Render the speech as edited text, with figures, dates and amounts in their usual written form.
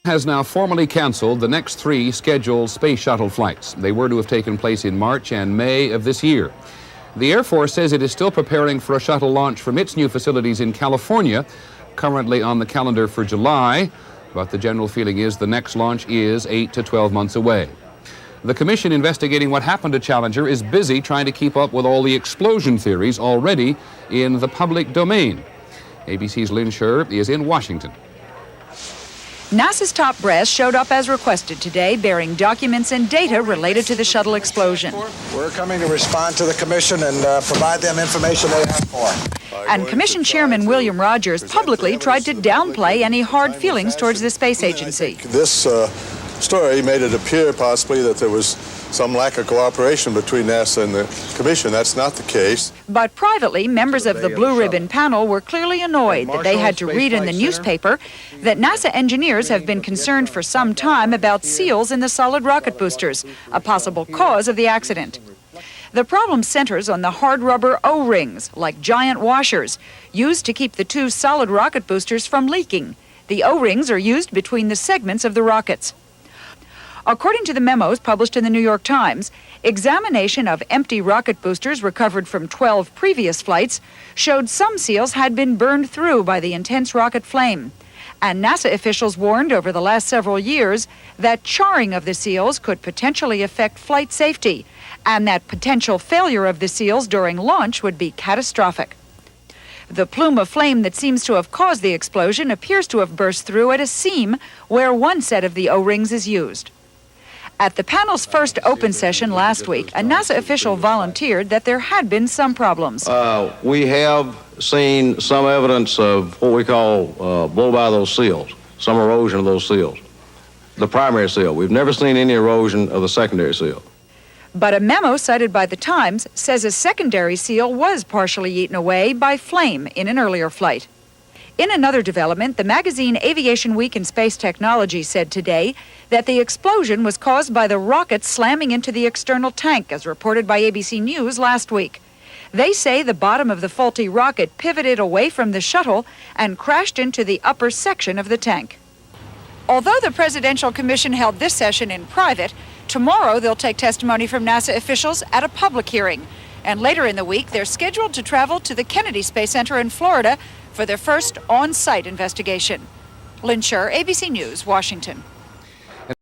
Has now formally canceled the next 3 scheduled space shuttle flights. They were to have taken place in March and May of this year. The Air Force says it is still preparing for a shuttle launch from its new facilities in California, currently on the calendar for July, but the general feeling is the next launch is 8 to 12 months away. The commission investigating what happened to Challenger is busy trying to keep up with all the explosion theories already in the public domain. ABC's Lynn Scher is in Washington. NASA's top brass showed up as requested today, bearing documents and data related to the shuttle explosion. We're coming to respond to the commission and provide them information they have for. And Commission Chairman William Rogers publicly tried to downplay any hard feelings towards the space agency. This story made it appear possibly that there was some lack of cooperation between NASA and the Commission. That's not the case. But privately, members of the Blue Ribbon panel were clearly annoyed that they had to read in the newspaper that NASA engineers have been concerned for some time about seals in the solid rocket boosters, a possible cause of the accident. The problem centers on the hard rubber O-rings, like giant washers, used to keep the 2 solid rocket boosters from leaking. The O-rings are used between the segments of the rockets. According to the memos published in the New York Times, examination of empty rocket boosters recovered from 12 previous flights showed some seals had been burned through by the intense rocket flame. And NASA officials warned over the last several years that charring of the seals could potentially affect flight safety, and that potential failure of the seals during launch would be catastrophic. The plume of flame that seems to have caused the explosion appears to have burst through at a seam where one set of the O-rings is used. At the panel's first open session last week, a NASA official volunteered that there had been some problems. We have seen some evidence of what we call blow by those seals, some erosion of those seals. The primary seal. We've never seen any erosion of the secondary seal. But a memo cited by the Times says a secondary seal was partially eaten away by flame in an earlier flight. In another development, the magazine Aviation Week in Space Technology said today that the explosion was caused by the rocket slamming into the external tank, as reported by ABC News last week. They say the bottom of the faulty rocket pivoted away from the shuttle and crashed into the upper section of the tank. Although the Presidential Commission held this session in private, tomorrow they'll take testimony from NASA officials at a public hearing. And later in the week, they're scheduled to travel to the Kennedy Space Center in Florida for their first on-site investigation. Lynn Scher, ABC News, Washington.